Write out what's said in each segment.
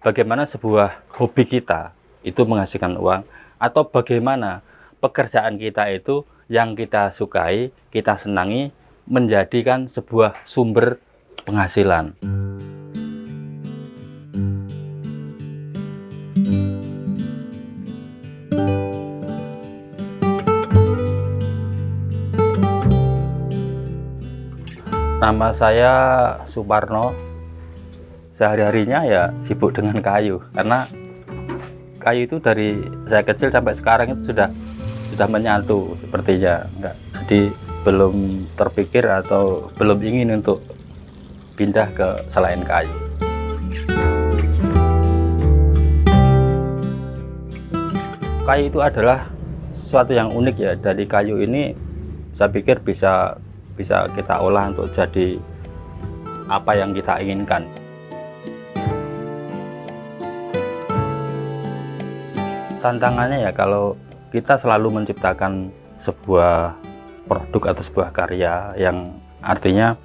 bagaimana sebuah hobi kita itu menghasilkan uang, atau bagaimana pekerjaan kita itu yang kita sukai, kita senangi, menjadikan sebuah sumber penghasilan. Nama saya Suparno. Sehari-harinya ya sibuk dengan kayu, karena kayu itu dari saya kecil sampai sekarang itu sudah menyatu sepertinya. Jadi belum terpikir atau belum ingin untuk pindah ke selain kayu. Kayu itu adalah sesuatu yang unik ya. Dari kayu ini saya pikir bisa kita olah untuk jadi apa yang kita inginkan. Tantangannya ya, kalau kita selalu menciptakan sebuah produk atau sebuah karya, yang artinya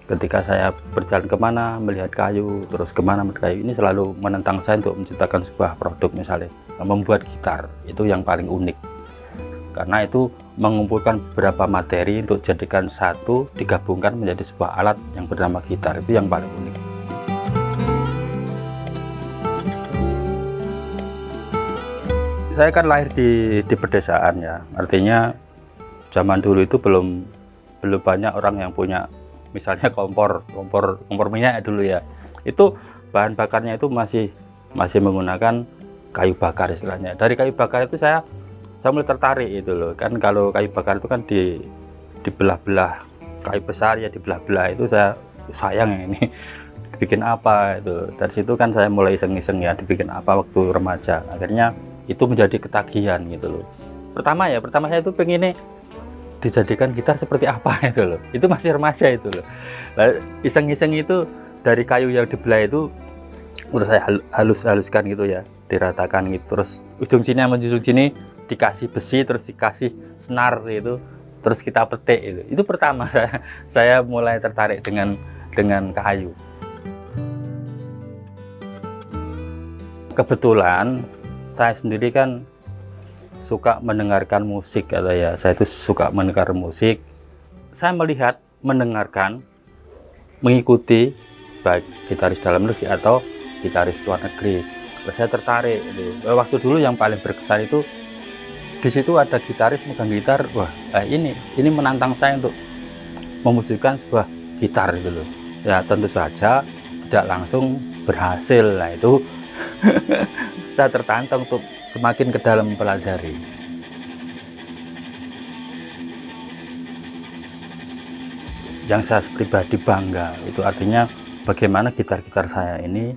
ketika saya berjalan kemana melihat kayu, terus kemana melihat kayu, ini selalu menentang saya untuk menciptakan sebuah produk. Misalnya membuat gitar, itu yang paling unik, karena itu mengumpulkan beberapa materi untuk jadikan satu, digabungkan menjadi sebuah alat yang bernama gitar. Itu yang paling unik. Saya kan lahir di pedesaan ya, artinya zaman dulu itu belum banyak orang yang punya misalnya kompor minyak dulu ya. Itu bahan bakarnya itu masih menggunakan kayu bakar istilahnya. Dari kayu bakar itu saya mulai tertarik itu loh. Kan kalau kayu bakar itu kan dibelah-belah, kayu besar ya dibelah-belah, itu saya sayang ini dibikin apa itu. Dari situ kan saya mulai iseng-iseng ya, dibikin apa waktu remaja. Akhirnya itu menjadi ketagihan gitu loh. Pertama saya itu pengennya dijadikan gitar seperti apa itu loh. Itu masih remaja itu loh. Nah, iseng-iseng itu dari kayu yang dibelah itu udah saya haluskan gitu ya, diratakan gitu. Terus ujung sini sama ujung sini dikasih besi, terus dikasih senar gitu, terus kita petik itu. Itu pertama saya mulai tertarik dengan kayu. Kebetulan saya sendiri kan suka mendengarkan musik, atau ya saya itu suka mendengar musik. Saya melihat, mendengarkan, mengikuti baik gitaris dalam negeri atau gitaris luar negeri. Saya tertarik. Waktu dulu yang paling berkesan itu di situ ada gitaris megang gitar. Wah, ini menantang saya untuk memusikkan sebuah gitar gitu loh. Ya tentu saja tidak langsung berhasil. Nah itu saya tertantang untuk semakin ke dalam mempelajari. Yang saya pribadi bangga itu artinya bagaimana gitar-gitar saya ini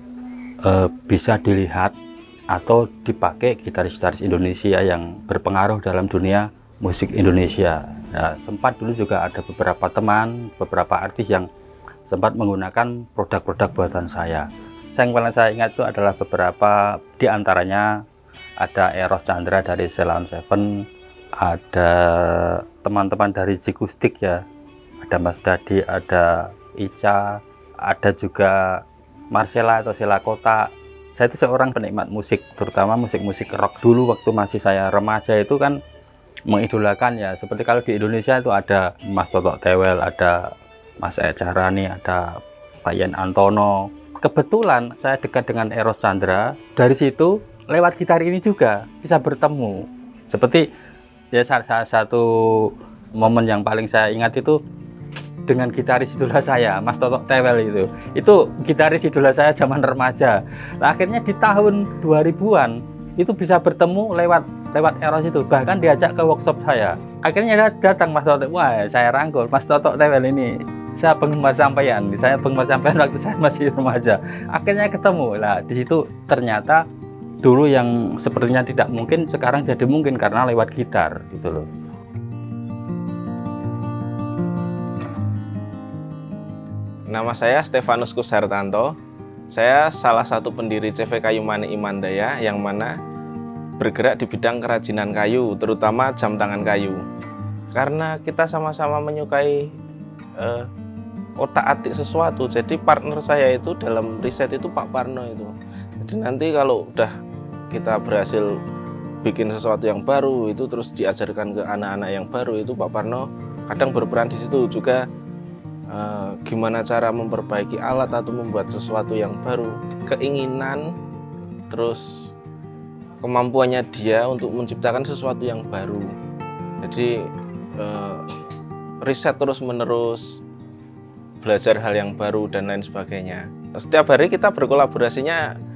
bisa dilihat atau dipakai gitaris-gitaris Indonesia yang berpengaruh dalam dunia musik Indonesia. Ya, sempat dulu juga ada beberapa teman, beberapa artis yang sempat menggunakan produk-produk buatan saya. Yang paling saya ingat itu adalah beberapa, diantaranya ada Eros Chandra dari Ceylon Seven, ada teman-teman dari Jikustik ya, ada Mas Dadi, ada Ica, ada juga Marcella atau Sela Kota. Saya itu seorang penikmat musik, terutama musik-musik rock. Dulu waktu masih saya remaja itu kan mengidolakan ya, seperti kalau di Indonesia itu ada Mas Toto Tewel, ada Mas Ecarani, ada Pak Yen Antono. Kebetulan saya dekat dengan Eros Chandra, dari situ lewat gitar ini juga bisa bertemu. Seperti ya salah satu momen yang paling saya ingat itu dengan gitaris idola saya, Mas Toto Tewel itu gitaris idola saya zaman remaja. Nah, akhirnya di tahun 2000-an itu bisa bertemu lewat Eros itu, bahkan diajak ke workshop saya. Akhirnya datang Mas Toto, wah saya rangkul, Mas Toto Tewel ini saya penggemar sampean waktu saya masih remaja. Akhirnya ketemu. Nah, di situ ternyata dulu yang sepertinya tidak mungkin sekarang jadi mungkin karena lewat gitar gitu loh. Nama saya Stefanus Kushartanto. Saya salah satu pendiri CV Kayu Mani Imandaya yang mana bergerak di bidang kerajinan kayu, terutama jam tangan kayu. Karena kita sama-sama menyukai otak-atik sesuatu, jadi partner saya itu dalam riset itu Pak Parno itu. Jadi nanti kalau udah kita berhasil bikin sesuatu yang baru itu terus diajarkan ke anak-anak yang baru, itu Pak Parno kadang berperan di situ juga, gimana cara memperbaiki alat atau membuat sesuatu yang baru, keinginan terus kemampuannya dia untuk menciptakan sesuatu yang baru. Jadi riset terus menerus, belajar hal yang baru dan lain sebagainya. Setiap hari kita berkolaborasinya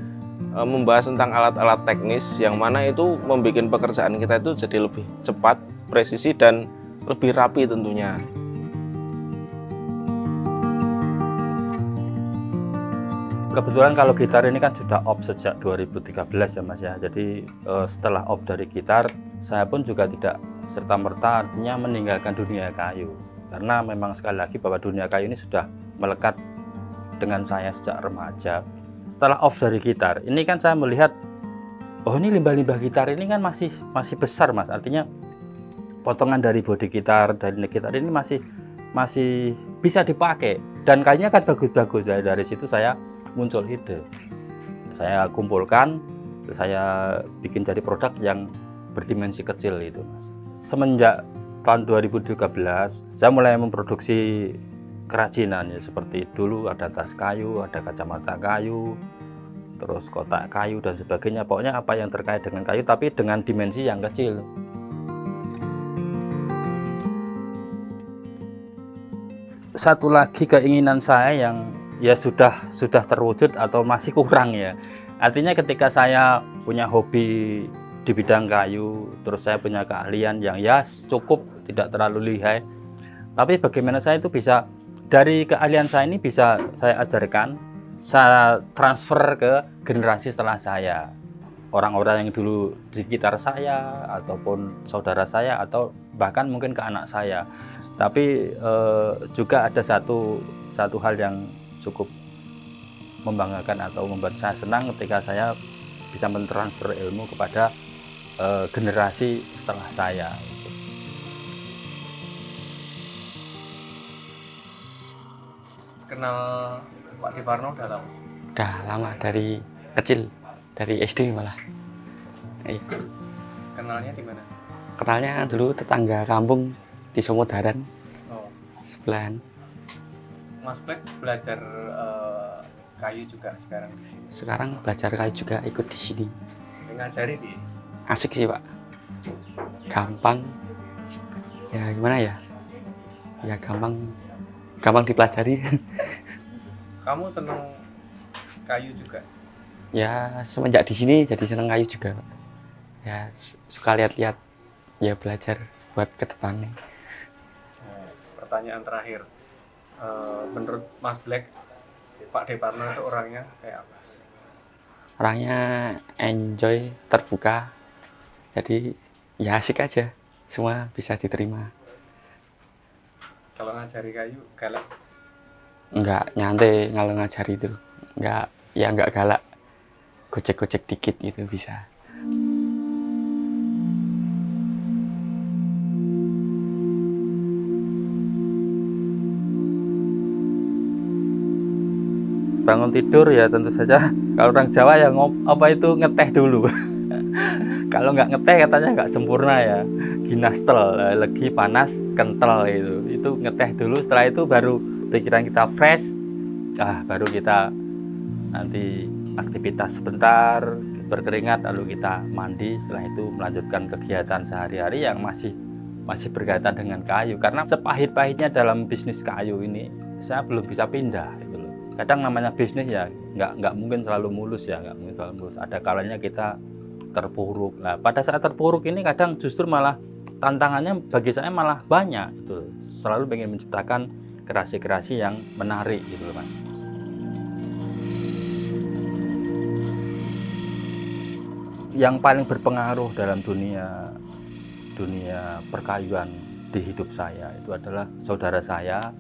membahas tentang alat-alat teknis yang mana itu membuat pekerjaan kita itu jadi lebih cepat, presisi, dan lebih rapi tentunya. Kebetulan kalau gitar ini kan sudah off sejak 2013 ya Mas ya. Jadi setelah off dari gitar, saya pun juga tidak serta-merta artinya meninggalkan dunia kayu. Karena memang sekali lagi bahwa dunia kayu ini sudah melekat dengan saya sejak remaja. Setelah off dari gitar, ini kan saya melihat, oh ini limbah-limbah gitar ini kan masih besar Mas. Artinya potongan dari bodi gitar, dari neck gitar ini masih bisa dipakai. Dan kayaknya kan bagus-bagus. Dari situ saya muncul ide. Saya kumpulkan, saya bikin jadi produk yang berdimensi kecil itu Mas. Semenjak tahun 2013, saya mulai memproduksi kerajinan ya, seperti dulu ada tas kayu, ada kacamata kayu, terus kotak kayu dan sebagainya. Pokoknya apa yang terkait dengan kayu tapi dengan dimensi yang kecil. Satu lagi keinginan saya yang ya sudah terwujud atau masih kurang ya. Artinya ketika saya punya hobi di bidang kayu, terus saya punya keahlian yang ya cukup, tidak terlalu lihai. Tapi bagaimana saya itu bisa dari keahlian saya ini bisa saya ajarkan, saya transfer ke generasi setelah saya. Orang-orang yang dulu di sekitar saya, ataupun saudara saya, atau bahkan mungkin ke anak saya. Tapi juga ada satu hal yang cukup membanggakan atau membuat saya senang ketika saya bisa mentransfer ilmu kepada generasi setelah saya. Kenal Pak Deparno udah lama? Udah lama, dari kecil, dari SD malah. Iya. Kenalnya di mana? Kenalnya dulu tetangga kampung di Somodaran, Oh, sebelahan. Mas Black belajar kayu juga sekarang di sini. Sekarang belajar kayu juga, ikut di sini. Ngajari di Asik sih Pak, gampang. Ya gimana ya? Ya gampang dipelajari. Kamu seneng kayu juga? Ya semenjak di sini jadi seneng kayu juga Pak. Ya suka lihat-lihat, ya belajar buat ke depannya. Pertanyaan terakhir, menurut Mas Black, Pak Deparno itu orangnya kayak apa? Orangnya enjoy, terbuka, jadi ya asik aja, semua bisa diterima. Kalau ngajari kayu galak? Enggak, nyantai kalau ngajari itu, enggak galak, gocek-gocek dikit gitu bisa. Bangun tidur ya tentu saja kalau orang Jawa ya ngeteh dulu. Kalau nggak ngeteh katanya nggak sempurna ya. Ginastel, legi panas kental itu ngeteh dulu. Setelah itu baru pikiran kita fresh, baru kita nanti aktivitas sebentar, berkeringat, lalu kita mandi. Setelah itu melanjutkan kegiatan sehari-hari yang masih berkaitan dengan kayu. Karena sepahit-pahitnya dalam bisnis kayu ini, saya belum bisa pindah gitu loh. Kadang namanya bisnis ya nggak mungkin selalu mulus ya, nggak mungkin selalu mulus. Ada kalanya kita terpuruk. Nah, pada saat terpuruk ini kadang justru malah tantangannya bagi saya malah banyak gitu. Selalu pengen menciptakan kreasi-kreasi yang menarik gitu loh Mas. Yang paling berpengaruh dalam dunia perkayuan di hidup saya itu adalah saudara saya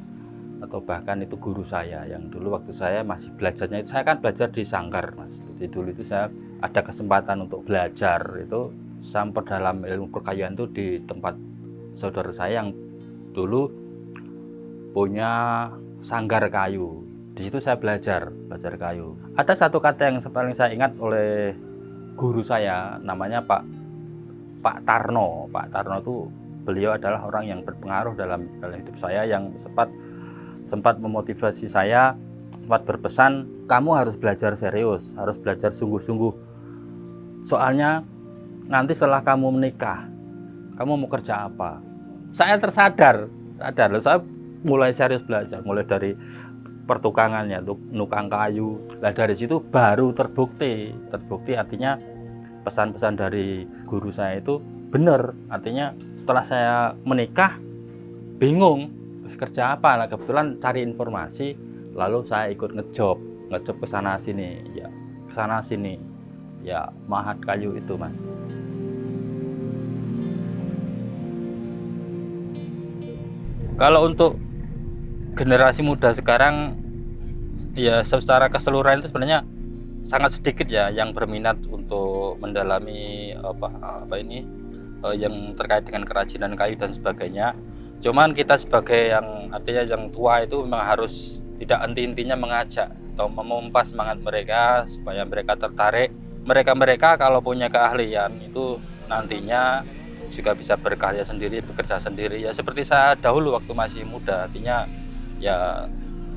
atau bahkan itu guru saya yang dulu waktu saya masih belajarnya itu, saya kan belajar di Sangkar Mas. Jadi dulu itu saya ada kesempatan untuk belajar itu sampai dalam ilmu perkayuan itu di tempat saudara saya yang dulu punya sanggar kayu. Di situ saya belajar kayu. Ada satu kata yang paling saya ingat oleh guru saya, namanya Pak Tarno. Pak Tarno itu beliau adalah orang yang berpengaruh dalam hidup saya, yang sempat memotivasi saya, sempat berpesan, kamu harus belajar serius, harus belajar sungguh-sungguh. Soalnya nanti setelah kamu menikah, kamu mau kerja apa? Saya sadar loh, saya mulai serius belajar, mulai dari pertukangannya, untuk nukang kayu. Nah dari situ baru terbukti artinya pesan-pesan dari guru saya itu benar. Artinya setelah saya menikah bingung kerja apa, nah kebetulan cari informasi, lalu saya ikut ngejob ke sana sini ya, mahat kayu itu, Mas. Kalau untuk generasi muda sekarang ya secara keseluruhan itu sebenarnya sangat sedikit ya yang berminat untuk mendalami yang terkait dengan kerajinan kayu dan sebagainya. Cuman kita sebagai yang artinya yang tua itu memang harus tidak henti-hentinya mengajak atau memompa semangat mereka supaya mereka tertarik. Mereka kalau punya keahlian itu nantinya juga bisa berkarya sendiri, bekerja sendiri. Ya seperti saya dahulu waktu masih muda, artinya ya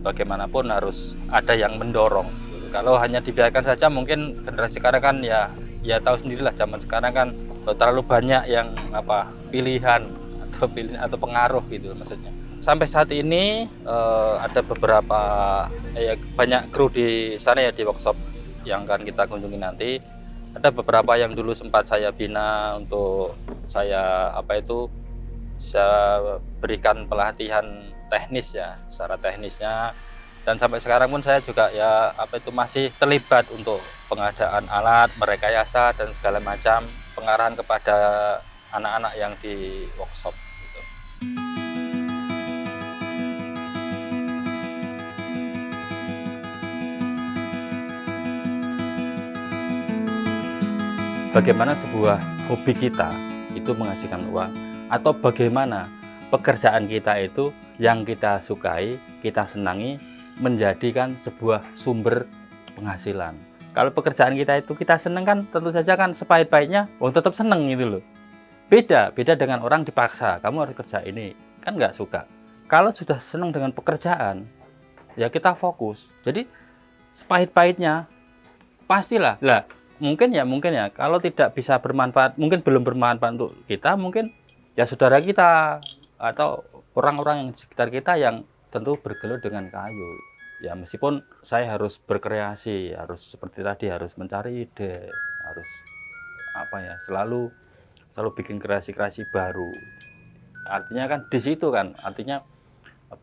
bagaimanapun harus ada yang mendorong. Kalau hanya dibiarkan saja, mungkin generasi sekarang kan ya tahu sendirilah, zaman sekarang kan terlalu banyak yang pilihan atau pengaruh gitu maksudnya. Sampai saat ini ada beberapa banyak kru di sana ya, di workshop yang akan kita kunjungi nanti. Ada beberapa yang dulu sempat saya bina untuk saya berikan pelatihan teknis ya, secara teknisnya, dan sampai sekarang pun saya juga masih terlibat untuk pengadaan alat, merekayasa dan segala macam, pengarahan kepada anak-anak yang di workshop gitu. Bagaimana sebuah hobi kita itu menghasilkan uang, atau bagaimana pekerjaan kita itu yang kita sukai, kita senangi, menjadikan sebuah sumber penghasilan. Kalau pekerjaan kita itu kita senang kan, tentu saja kan sepahit-pahitnya tetap senang gitu loh. Beda dengan orang dipaksa, kamu harus kerja ini, kan nggak suka. Kalau sudah senang dengan pekerjaan, ya kita fokus. Jadi sepahit-pahitnya pastilah. Mungkin ya kalau tidak bisa bermanfaat, mungkin belum bermanfaat untuk kita, mungkin ya saudara kita atau orang-orang yang di sekitar kita yang tentu bergelut dengan kayu. Ya meskipun saya harus berkreasi, harus seperti tadi, harus mencari ide, harus selalu bikin kreasi-kreasi baru. Artinya kan di situ kan, artinya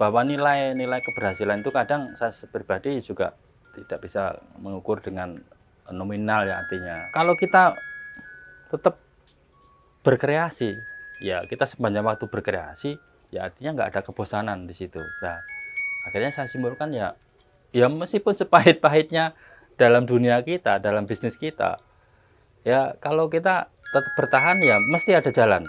bahwa nilai keberhasilan itu kadang saya pribadi juga tidak bisa mengukur dengan nominal ya. Artinya kalau kita tetap berkreasi, ya kita sepanjang waktu berkreasi, ya artinya nggak ada kebosanan di situ. Nah, akhirnya saya simpulkan ya meskipun sepahit-pahitnya dalam dunia kita, dalam bisnis kita, ya kalau kita tetap bertahan ya mesti ada jalan.